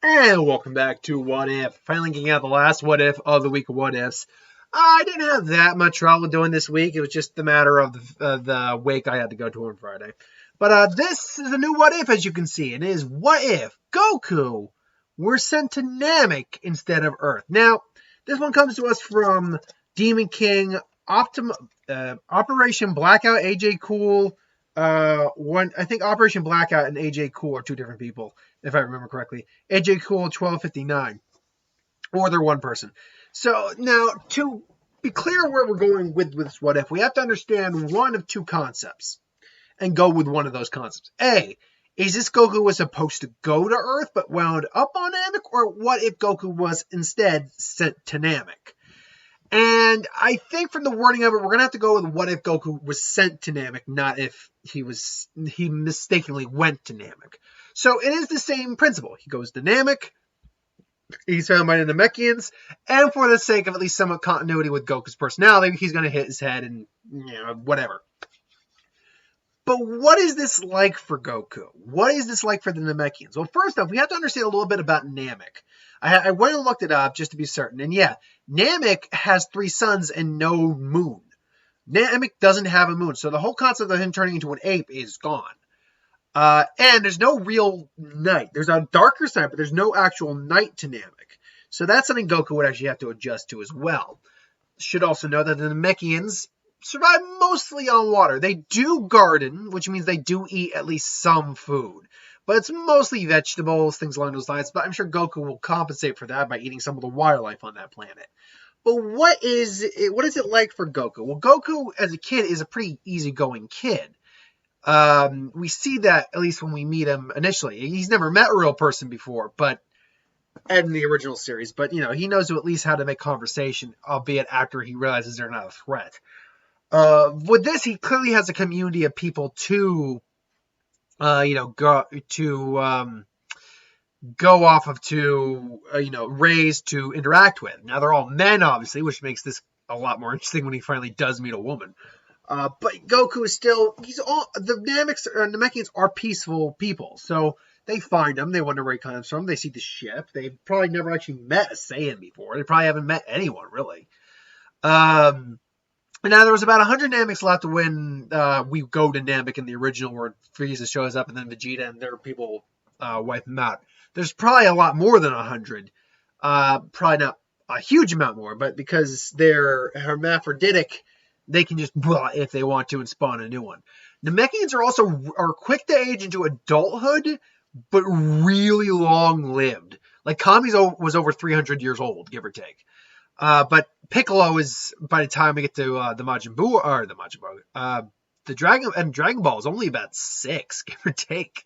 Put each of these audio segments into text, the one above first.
And welcome back to What If. Finally getting out the last What If of the week of What Ifs. I didn't have that much trouble doing this week. It was just the matter of the wake I had to go to on Friday. But this is a new What If, as you can see. It is What If Goku were sent to Namek instead of Earth. Now, this one comes to us from Demon King, Operation Blackout, AJ Cool. I think Operation Blackout and AJ Cool are two different people, if I remember correctly. AJ Cool 1259, or they're one person. So now, to be clear where we're going with this What If, we have to understand one of two concepts and go with one of those concepts. A, is this Goku was supposed to go to Earth but wound up on Namek, or what if Goku was instead sent to Namek? And I think from the wording of it, we're going to have to go with what if Goku was sent to Namek, not if he mistakenly went to Namek. So it is the same principle. He goes to Namek, he's found by the Namekians, and for the sake of at least somewhat continuity with Goku's personality, he's going to hit his head and, whatever. But what is this like for Goku? What is this like for the Namekians? Well, first off, we have to understand a little bit about Namek. I went and looked it up just to be certain. And yeah, Namek has 3 suns and no moon. Namek doesn't have a moon. So the whole concept of him turning into an ape is gone. And there's no real night. There's a darker side, but there's no actual night to Namek. So that's something Goku would actually have to adjust to as well. Should also know that the Namekians survive mostly on water. They do garden, which means they do eat at least some food. But it's mostly vegetables, things along those lines. But I'm sure Goku will compensate for that by eating some of the wildlife on that planet. But what is it like for Goku? Well, Goku, as a kid, is a pretty easygoing kid. We see that, at least when we meet him initially. He's never met a real person before, but in the original series. But, he knows at least how to make conversation, albeit after he realizes they're not a threat. With this, he clearly has a community of people to go off of, to raise, to interact with. Now they're all men, obviously, which makes this a lot more interesting when he finally does meet a woman. But Goku is still, the Namekians are peaceful people, so they find him, they wonder where he comes from, they see the ship, they've probably never actually met a Saiyan before, they probably haven't met anyone, really. Now, there was about 100 Nameks left when we go to Namek in the original, where Frieza shows up and then Vegeta and their people wipe him out. There's probably a lot more than 100. Probably not a huge amount more, but because they're hermaphroditic, they can just, if they want to, and spawn a new one. Namekians are quick to age into adulthood, but really long-lived. Like, Kami was over 300 years old, give or take. But Piccolo is, by the time we get to the Dragon Ball is only about 6, give or take.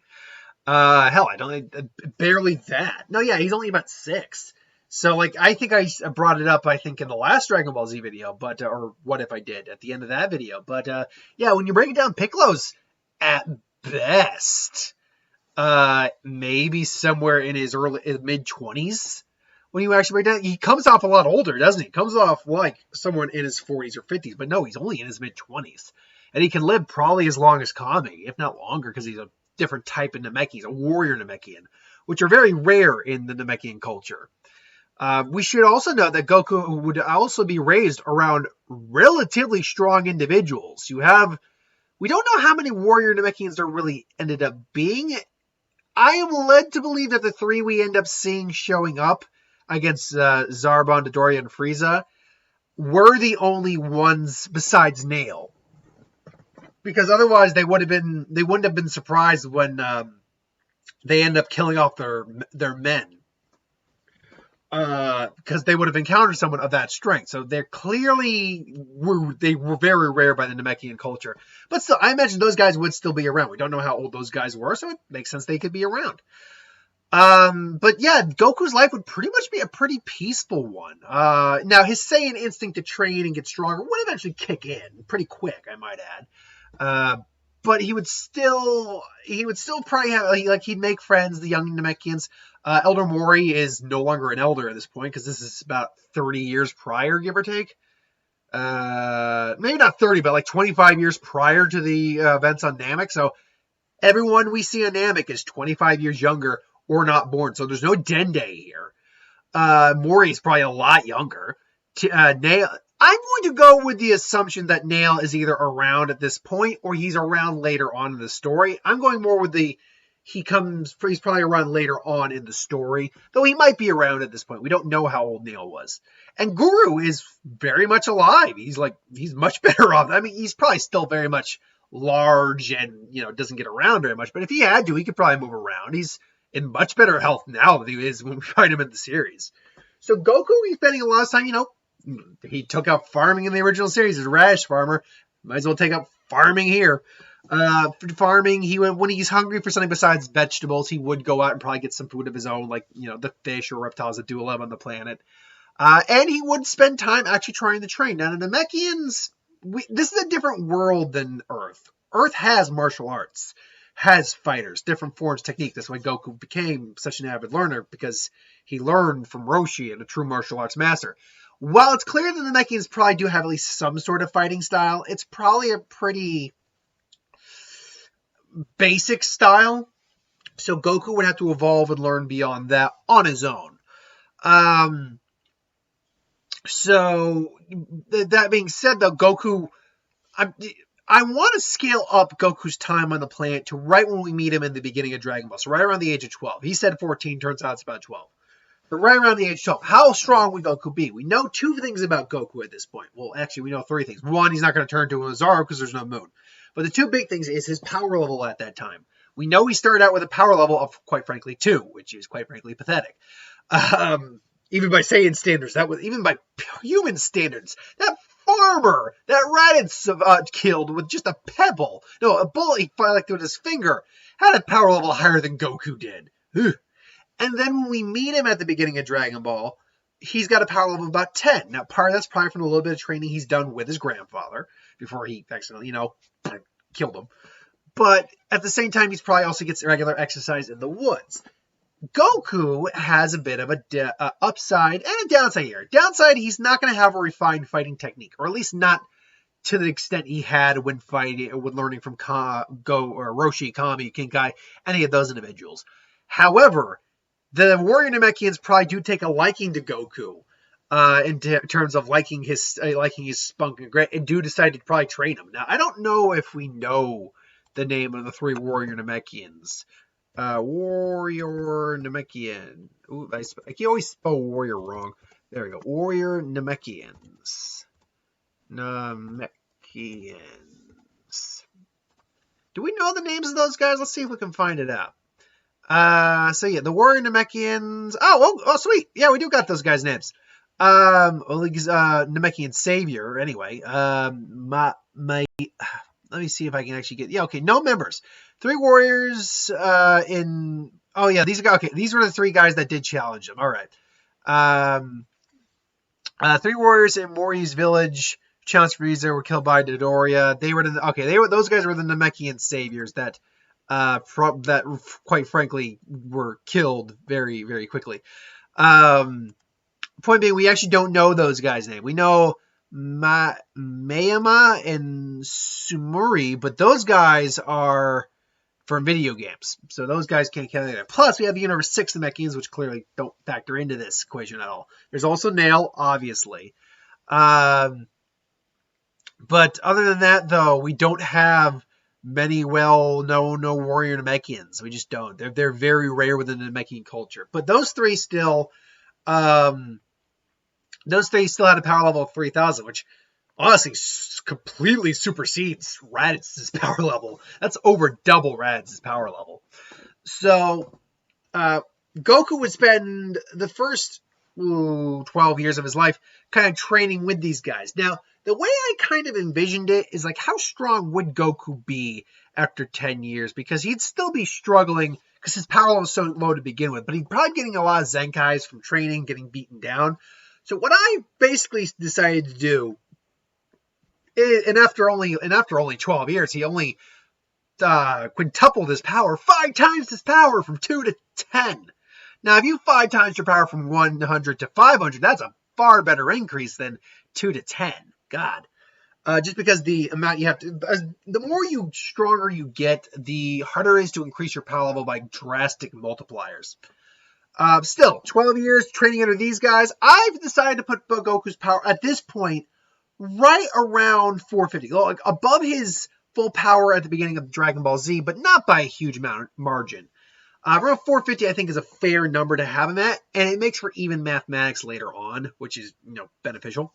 Hell, I don't think, barely that. No, yeah, he's only about 6. So, I think I brought it up, in the last Dragon Ball Z video, but, or what if I did at the end of that video. But, yeah, when you break it down, Piccolo's at best, maybe somewhere in his mid-20s. When you actually break down, he comes off a lot older, doesn't he? He comes off like someone in his 40s or 50s, but no, he's only in his mid-20s. And he can live probably as long as Kami, if not longer, because he's a different type of Namekian. He's a warrior Namekian, which are very rare in the Namekian culture. We should also know that Goku would also be raised around relatively strong individuals. We don't know how many warrior Namekians there really ended up being. I am led to believe that the 3 we end up seeing showing up against Zarbon, Dodoria, and Frieza were the only ones besides Nail. Because otherwise they wouldn't have been surprised when they end up killing off their men. Because they would have encountered someone of that strength. So they were very rare by the Namekian culture. But still, I imagine those guys would still be around. We don't know how old those guys were, so it makes sense they could be around. But yeah, Goku's life would pretty much be a pretty peaceful one. Now his Saiyan instinct to train and get stronger would eventually kick in pretty quick, I might add. But he would still probably have, he'd make friends, the young Namekians. Elder Mori is no longer an elder at this point, because this is about 30 years prior, give or take. Maybe not 30, but 25 years prior to the events on Namek. So everyone we see on Namek is 25 years younger or not born. So there's no Dende here. Mori's probably a lot younger. Nail, I'm going to go with the assumption that Nail is either around at this point or he's around later on in the story. I'm going more with he's probably around later on in the story, though he might be around at this point. We don't know how old Nail was. And Guru is very much alive. He's much better off. I mean, he's probably still very much large and, doesn't get around very much. But if he had to, he could probably move around. He's in much better health now than he is when we find him in the series. So Goku, he's spending a lot of time, he took up farming in the original series as a radish farmer. Might as well take up farming here. Farming, when he's hungry for something besides vegetables, he would go out and probably get some food of his own, like, the fish or reptiles that do live on the planet. And he would spend time actually trying to train. Now, the Namekians, this is a different world than Earth. Earth has martial arts, has fighters, different forms, technique. That's why Goku became such an avid learner, because he learned from Roshi, and a true martial arts master. While it's clear that the Namekians probably do have at least some sort of fighting style, it's probably a pretty basic style. So Goku would have to evolve and learn beyond that on his own. So that being said, though, Goku, I want to scale up Goku's time on the planet to right when we meet him in the beginning of Dragon Ball. So right around the age of 12. He said 14, turns out it's about 12. But right around the age of 12, how strong would Goku be? We know two things about Goku at this point. Well, actually, we know three things. One, he's not going to turn to a Zoro because there's no moon. But the two big things is his power level at that time. We know he started out with a power level of, quite frankly, 2, which is quite frankly pathetic. Even by Saiyan standards, even by human standards, that farmer that Raddatz killed with just a pebble, a bullet he fired with his finger, had a power level higher than Goku did. Ugh. And then when we meet him at the beginning of Dragon Ball, he's got a power level of about 10. Now, part of that's probably from a little bit of training he's done with his grandfather before he accidentally, killed him. But at the same time, he's probably also gets regular exercise in the woods. Goku has a bit of a upside and a downside here. Downside, he's not going to have a refined fighting technique, or at least not to the extent he had when learning from Roshi, Kami, Kinkai, any of those individuals. However, the warrior Namekians probably do take a liking to Goku in terms of liking his spunk and do decide to probably train him. Now, I don't know if we know the name of the 3 warrior Namekians. Warrior Namekian. Ooh, I can always spell warrior wrong. There we go. Warrior Namekians. Namekians. Do we know the names of those guys? Let's see if we can find it out. So yeah, the warrior Namekians. Oh, sweet. Yeah, we do got those guys' names. Namekian savior. Anyway, let me see if I can actually get. Yeah, okay. No members. 3 warriors. These are okay. These were the 3 guys that did challenge him. All right. 3 warriors in Mori's village challenged Frieza, were killed by Dodoria. Those guys were the Namekian saviors that quite frankly were killed very, very quickly. Point being, we actually don't know those guys' name. We know Mayama and Sumuri, but those guys are from video games, so those guys can't count either. Plus, we have the Universe 6 Namekians, which clearly don't factor into this equation at all. There's also Nail, obviously. But other than that, though, we don't have many well-known warrior Namekians. We just don't. They're very rare within the Namekian culture. But those 3 still had a power level of 3,000, which honestly completely supersedes Raddatz's power level. That's over double Raddatz's power level. So Goku would spend the first 12 years of his life kind of training with these guys. Now, the way I kind of envisioned it is like, how strong would Goku be after 10 years? Because he'd still be struggling because his power level was so low to begin with, but he'd probably be getting a lot of Zenkais from training, getting beaten down. So what I basically decided to do, and after only 12 years, he only quintupled his power, 5 times his power from 2 to 10. Now, if you 5 times your power from 100 to 500, that's a far better increase than 2 to 10. God. Just because the amount you have to, the more stronger you get, the harder it is to increase your power level by drastic multipliers. Still, 12 years training under these guys, I've decided to put Goku's power at this point right around 450, like above his full power at the beginning of Dragon Ball Z, but not by a huge margin. Around 450, I think, is a fair number to have him at, and it makes for even mathematics later on, which is, beneficial.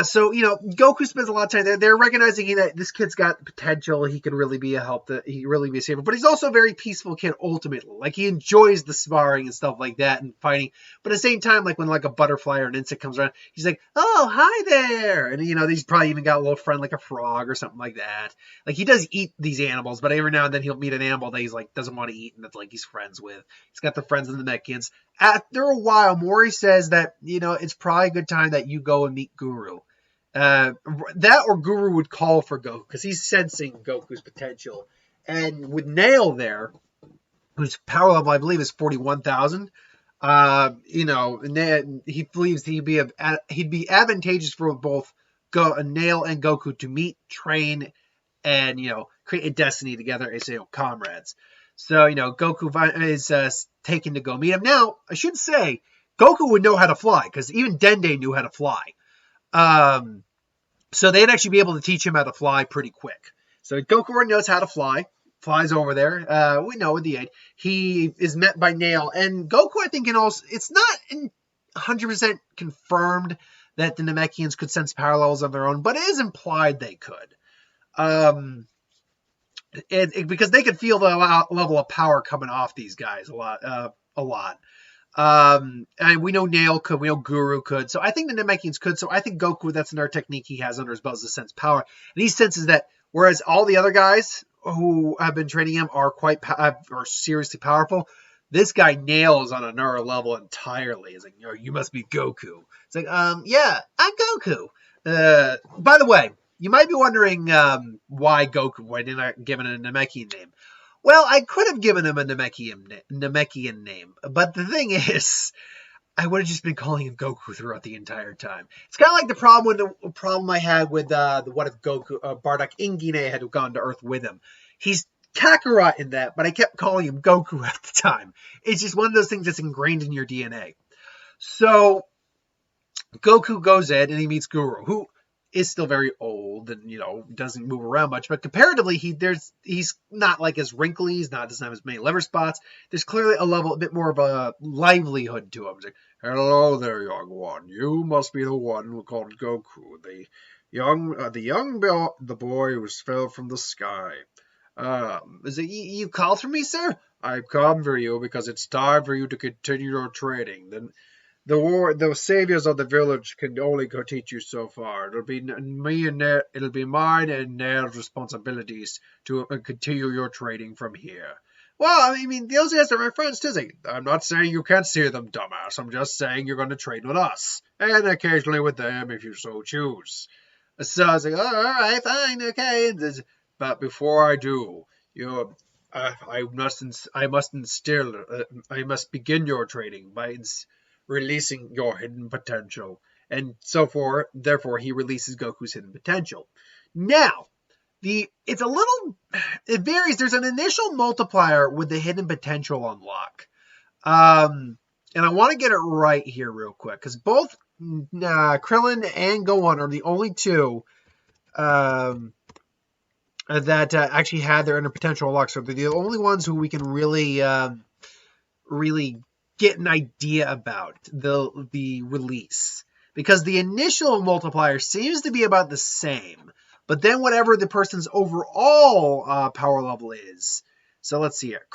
So, Goku spends a lot of time there. They're recognizing that this kid's got potential. He can really be a help. He can really be a saver. But he's also a very peaceful kid, ultimately. Like, he enjoys the sparring and stuff like that and fighting. But at the same time, like, when, like, a butterfly or an insect comes around, he's like, oh, hi there. And, he's probably even got a little friend like a frog or something like that. Like, he does eat these animals, but every now and then he'll meet an animal that he's, like, doesn't want to eat and that's, like, he's friends with. He's got the friends of the Namekians. After a while, Mori says that, it's probably a good time that you go and meet Guru. That or Guru would call for Goku because he's sensing Goku's potential. And with Nail there, whose power level I believe is 41,000, he believes he'd be advantageous for both Nail and Goku to meet, train, and create a destiny together as comrades. So Goku is taken to go meet him. Now I should say Goku would know how to fly because even Dende knew how to fly. So they'd actually be able to teach him how to fly pretty quick. So Goku knows how to fly, flies over there. We know with the aid. He is met by Nail. And Goku, I think, it's not 100% confirmed that the Namekians could sense power levels of their own, but it is implied they could. Because they could feel the level of power coming off these guys a lot. And we know Nail could, we know Guru could, so I think the Namekians could, so I think Goku, that's another technique he has under his belt, is to sense power, and he senses that, whereas all the other guys who have been training him are are seriously powerful, this guy Nail is on another level entirely. He's like, you must be Goku. It's like, yeah, I'm Goku. By the way, you might be wondering, why Goku, why didn't I give him a Namekian name? Well, I could have given him a Namekian name, but the thing is, I would have just been calling him Goku throughout the entire time. It's kind of like the problem I had with what if Goku, Bardock Ingine had gone to Earth with him. He's Kakarot in that, but I kept calling him Goku at the time. It's just one of those things that's ingrained in your DNA. So Goku goes in and he meets Guru, who is still very old and, doesn't move around much. But comparatively, he's not like as wrinkly. Doesn't have as many liver spots. There's clearly a bit more of a livelihood to him. He's like, hello there, young one. You must be the one who called Goku, the boy who fell from the sky. Is it you called for me, sir? I've come for you because it's time for you to continue your training. Then the saviors of the village can only go teach you so far. It'll be mine and Nail's responsibilities to continue your training from here. Well, I mean, those guys are my friends too. I'm not saying you can't see them, dumbass. I'm just saying you're going to train with us and occasionally with them if you so choose. So I was like, all right, fine, okay. But before I do, I must begin your training by releasing your hidden potential, and therefore he releases Goku's hidden potential. Now, it varies. There's an initial multiplier with the hidden potential unlock, and I want to get it right here real quick because both Krillin and Gohan are the only two that actually had their inner potential unlocked. So they're the only ones who we can really get an idea about the release, because the initial multiplier seems to be about the same, but then whatever the person's overall power level is. So let's see here.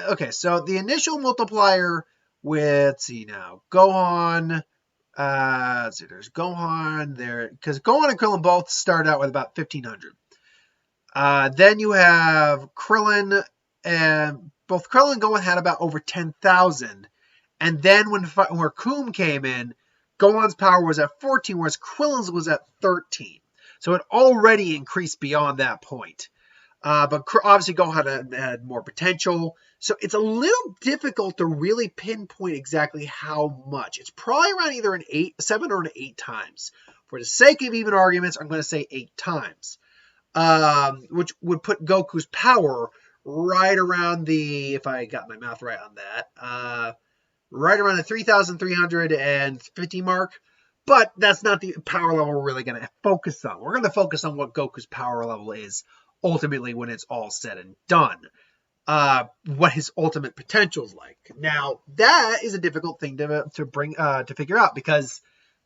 Okay, so the initial multiplier with, Gohan. Let's see, there's Gohan there, because Gohan and Krillin both start out with about 1,500. Then you have Krillin, and both Krillin and Gohan had about over 10,000. And then when Coom came in, Gohan's power was at 14, whereas Krillin's was at 13. So it already increased beyond that point. But obviously Gohan had more potential. So it's a little difficult to really pinpoint exactly how much. It's probably around either 7 or 8 times For the sake of even arguments, I'm going to say 8 times, which would put Goku's power right around the, if I got my math right on that, right around the 3,350 mark. But that's not the power level we're really going to focus on. We're going to focus on what Goku's power level is ultimately when it's all said and done. What his ultimate potential is like. Now, that is a difficult thing to bring to figure out, because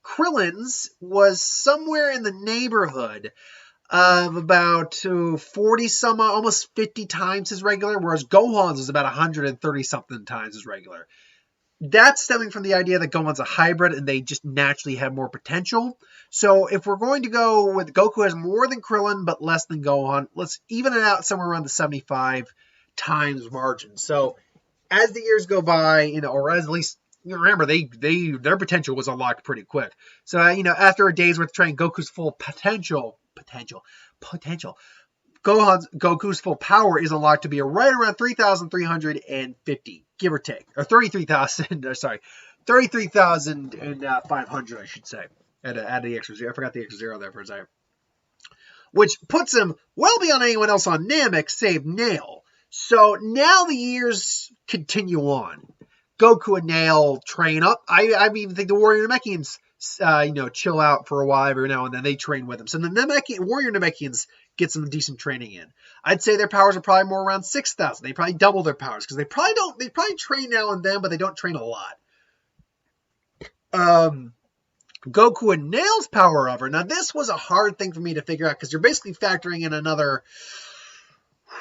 Krillin's was somewhere in the neighborhood of about 40 some, almost 50 times his regular, whereas Gohan's is about 130 something times his regular. That's stemming from the idea that Gohan's a hybrid and they just naturally have more potential. So if we're going to go with Goku has more than Krillin but less than Gohan, let's even it out somewhere around the 75 times margin. So as the years go by, or as at least remember, their potential was unlocked pretty quick. So after a day's worth of training, Goku's full Goku's full power is unlocked to be right around 3,350, give or take, or 33,000. Sorry, 33,500, I should say. Add the extra zero. I forgot the extra zero there for a second. Which puts him well beyond anyone else on Namek, save Nail. So now the years continue on. Goku and Nail train up. I even think the Warrior Namekians, chill out for a while every now and then. They train with him. So the Warrior Namekians get some decent training in. I'd say their powers are probably more around 6,000. They probably double their powers because they probably train now and then, but they don't train a lot. Goku and Nail's power over. Now this was a hard thing for me to figure out because you're basically factoring in another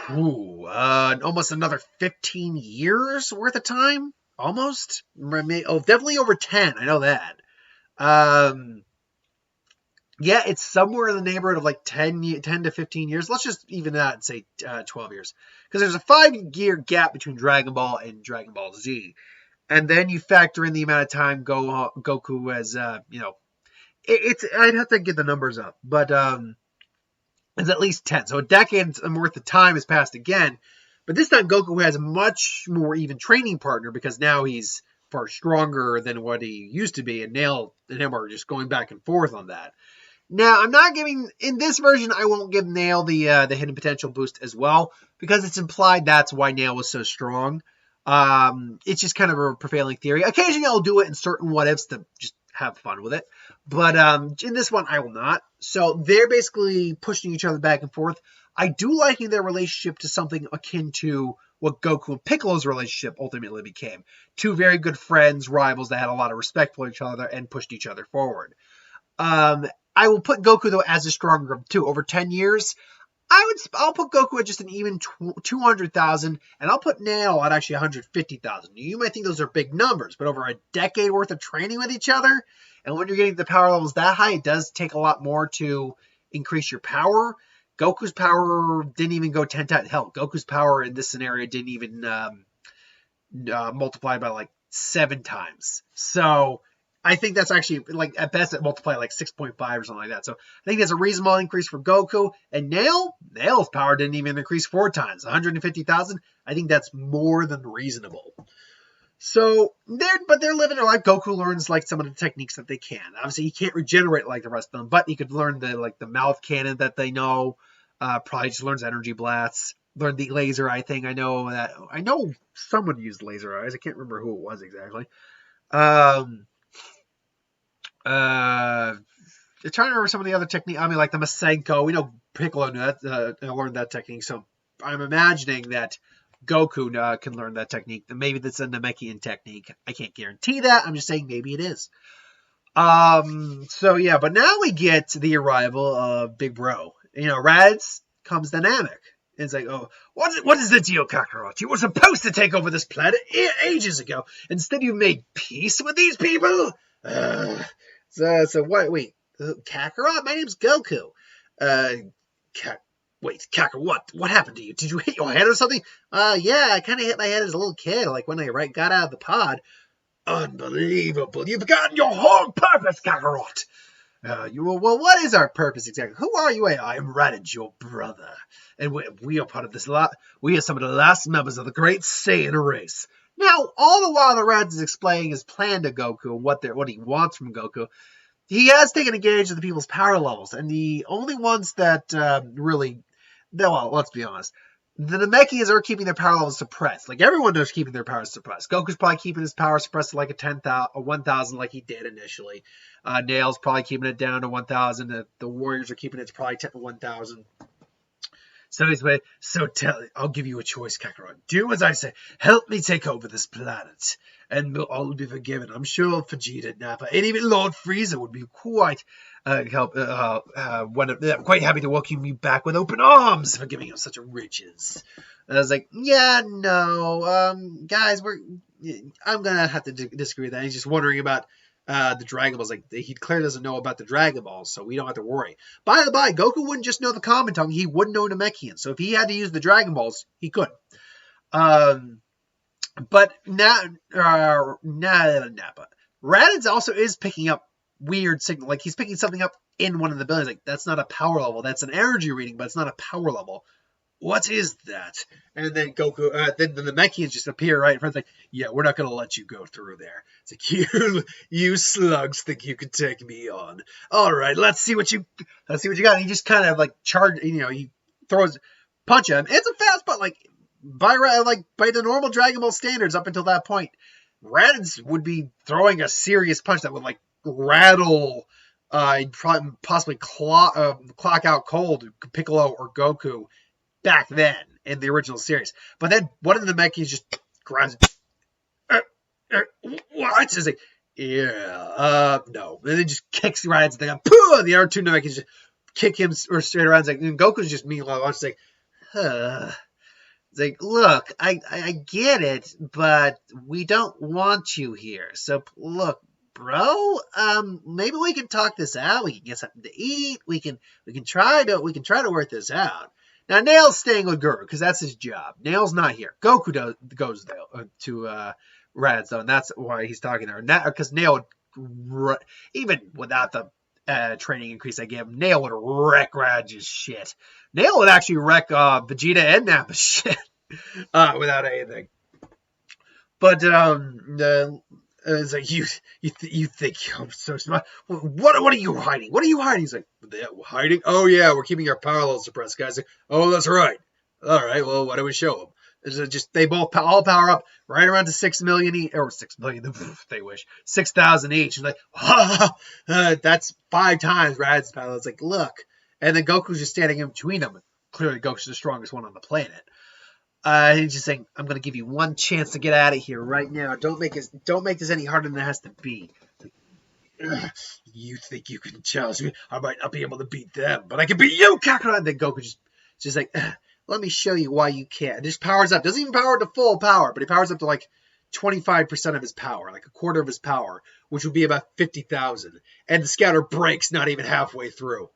almost another 15 years worth of time. Almost. Definitely over 10. I know that. Yeah, it's somewhere in the neighborhood of like 10 to 15 years. Let's just even that and say 12 years. Because there's a 5-year gap between Dragon Ball and Dragon Ball Z. And then you factor in the amount of time Goku has, I'd have to get the numbers up. But it's at least 10. So a decade worth of time has passed again. But this time Goku has a much more even training partner because now he's far stronger than what he used to be. And Nail and him are just going back and forth on that. Now, I'm not giving, in this version, I won't give Nail the hidden potential boost as well, because it's implied that's why Nail was so strong. It's just kind of a prevailing theory. Occasionally I'll do it in certain what-ifs to just have fun with it. But in this one, I will not. So they're basically pushing each other back and forth. I do liken their relationship to something akin to what Goku and Piccolo's relationship ultimately became. Two very good friends, rivals that had a lot of respect for each other and pushed each other forward. I will put Goku, though, as the stronger of the two. Over 10 years, I'll put Goku at just an even 200,000, and I'll put Nail at actually 150,000. You might think those are big numbers, but over a decade worth of training with each other, and when you're getting the power levels that high, it does take a lot more to increase your power. Goku's power didn't even go 10 times. Hell, Goku's power in this scenario didn't even multiply by like 7 times. So I think that's actually, like, at best it multiplied like 6.5 or something like that. So I think that's a reasonable increase for Goku. And Nail's power didn't even increase 4 times. 150,000. I think that's more than reasonable. So they're living their life. Goku learns like some of the techniques that they can. Obviously, he can't regenerate like the rest of them, but he could learn the mouth cannon that they know. Probably just learns energy blasts. Learned the laser eye thing. I know someone used laser eyes. I can't remember who it was exactly. I'm trying to remember some of the other techniques. I mean, like the Masenko. We know Piccolo learned that technique. So I'm imagining that Goku can learn that technique. Maybe that's a Namekian technique. I can't guarantee that. I'm just saying maybe it is. So yeah, but now we get the arrival of Big Bro. Raddatz comes to Namek. And it's like, oh, what is the deal, Kakarot? You were supposed to take over this planet ages ago. Instead, you made peace with these people? So what? Wait, Kakarot? My name's Goku. Wait, Kakarot, what happened to you? Did you hit your head or something? Yeah, I kind of hit my head as a little kid, like when I got out of the pod. Unbelievable. You've forgotten your whole purpose, Kakarot. Well, what is our purpose exactly? Who are you? I am Raddatz, your brother. And we are part of this lot. We are some of the last members of the great Saiyan race. Now, all the while the Raddatz is explaining his plan to Goku, what he wants from Goku, he has taken a gauge of the people's power levels, and the only ones that really, well, let's be honest, the Namekians are keeping their power levels suppressed. Like, everyone knows keeping their power suppressed. Goku's probably keeping his power suppressed to like a 10,000, a 1,000 like he did initially. Nail's probably keeping it down to 1,000. The Warriors are keeping it to probably 1,000. So anyway, I'll give you a choice, Kakarot. Do as I say. Help me take over this planet, and we'll all be forgiven. I'm sure Vegeta, Nappa, and even Lord Frieza would be quite quite happy to welcome you back with open arms for giving us such riches. And I was like, yeah, no, guys, I'm gonna have to disagree with that. He's just wondering about the Dragon Balls. Like, he clearly doesn't know about the Dragon Balls, so we don't have to worry. By the by, Goku wouldn't just know the Common Tongue, he wouldn't know Namekian. So if he had to use the Dragon Balls, he could. But now, Raddatz also is picking up weird signal. Like, he's picking something up in one of the buildings. Like, that's not a power level. That's an energy reading, but it's not a power level. What is that? And then Goku, then the Namekians just appear right in front. It's like, yeah, we're not going to let you go through there. It's like, you slugs think you can take me on. All right, let's see what you got. And he just kind of like he throws, punch him. It's a fast, but like by the normal Dragon Ball standards up until that point, Raddatz would be throwing a serious punch that would like rattle, possibly clock out cold Piccolo or Goku back then in the original series. But then one of the Namekians just grabs what? It's like, yeah, no. And then just kicks Raddatz. They go, pooh! The other two Namekians just kick him or straight around. It's like, and Goku's just meanwhile, it's like, It's like, look, I get it, but we don't want you here. So look, bro, maybe we can talk this out. We can get something to eat. We can try to work this out. Now, Nail's staying with Guru because that's his job. Nail's not here. Goku goes to Raddatz, though, and that's why he's talking there. Because Nail would, even without the training increase I gave him, Nail would wreck Radatz's shit. Nail would actually wreck Vegeta and Nappa's shit without anything. But it's like, you think I'm so smart? What are you hiding? What are you hiding? He's like, hiding? Oh yeah, we're keeping our power levels suppressed, guys. Like, oh, that's right. All right, well, why don't we show them? Just they both all power up right around to 6 million each, or 6 million. They wish 6,000 each. And like, that's 5 times Rad's power. It's like, look, and then Goku's just standing in between them. Clearly, Goku's the strongest one on the planet. He's just saying, I'm going to give you one chance to get out of here right now. Don't make this any harder than it has to be. Like, you think you can challenge me? I might not be able to beat them, but I can beat you, Kakarot. And then Goku just like, let me show you why you can't. It just powers up. Doesn't even power to full power, but he powers up to like 25% of his power, like a quarter of his power, which would be about 50,000. And the scouter breaks not even halfway through.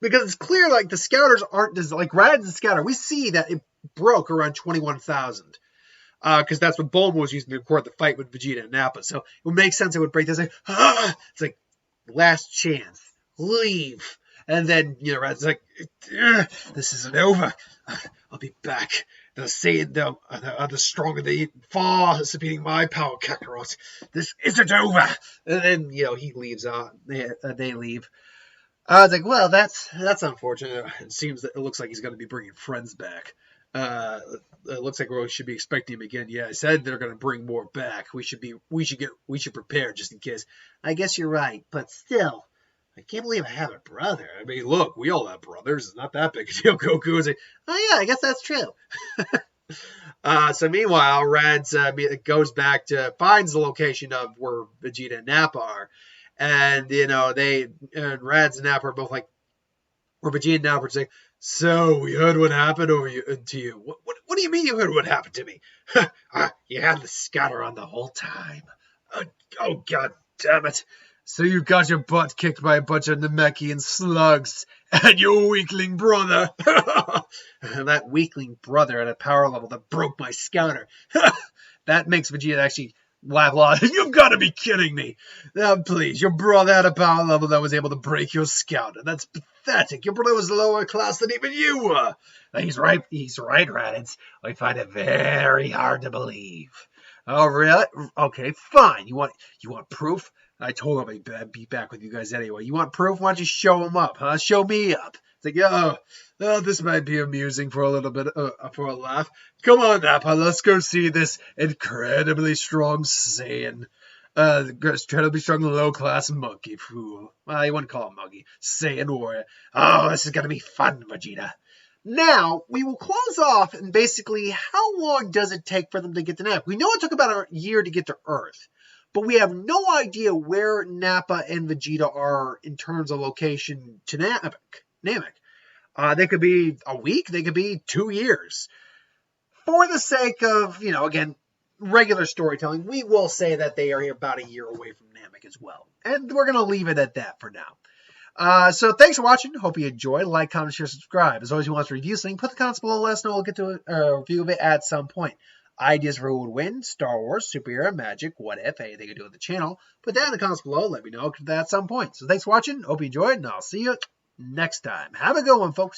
Because it's clear, like, the scouters aren't just like Rad's scouter. We see that it broke around 21,000. Because that's what Bulma was using to record the fight with Vegeta and Nappa. So it would make sense it would break this. Like, it's like, last chance. Leave. And then, Rad's like, this isn't over. I'll be back. They'll say it, the stronger they far surpassing my power, Kakarot. This isn't over. And then, he leaves. They leave. I was like, well, that's unfortunate. It looks like he's going to be bringing friends back. It looks like we should be expecting him again. Yeah, I said they're going to bring more back. We should prepare just in case. I guess you're right, but still, I can't believe I have a brother. I mean, look, we all have brothers. It's not that big a deal. Goku was like, oh yeah, I guess that's true. So meanwhile, Rad's goes back finds the location of where Vegeta and Nappa are. And, Rad's and Nappa are both like, or Vegeta and Nappa are saying, so we heard what happened to you. What do you mean you heard what happened to me? You had the scouter on the whole time. Oh, God damn it. So you got your butt kicked by a bunch of Namekian slugs and your weakling brother. And that weakling brother at a power level that broke my scouter. That makes Vegeta actually laugh a lot. You've got to be kidding me. Now, please, your brother had a power level that was able to break your scouter. That's pathetic. Your brother was lower class than even you were. He's right, Raddatz. I find it very hard to believe. Oh, really? Okay, fine. You want proof? I told him I'd be back with you guys anyway. You want proof? Why don't you show him up, huh? Show me up. It's like, oh, this might be amusing for a little bit, for a laugh. Come on, Nappa, let's go see this incredibly strong Saiyan. Incredibly strong low-class monkey fool. Well, you wouldn't call him monkey. Saiyan warrior. Oh, this is going to be fun, Vegeta. Now, we will close off, and basically, how long does it take for them to get to Namek? We know it took about a year to get to Earth, but we have no idea where Nappa and Vegeta are in terms of location to Namek. They could be a week, they could be 2 years. For the sake of, again, regular storytelling, we will say that they are about a year away from Namek as well. And we're going to leave it at that for now. So thanks for watching. Hope you enjoyed. Like, comment, share, subscribe. As always, you want to review something, put the comments below. Let us know. We'll get to a review of it at some point. Ideas for who would win, Star Wars, superhero, magic, what if, anything to do with the channel. Put that in the comments below. Let me know at some point. So thanks for watching. Hope you enjoyed, and I'll see you next time. Have a good one, folks.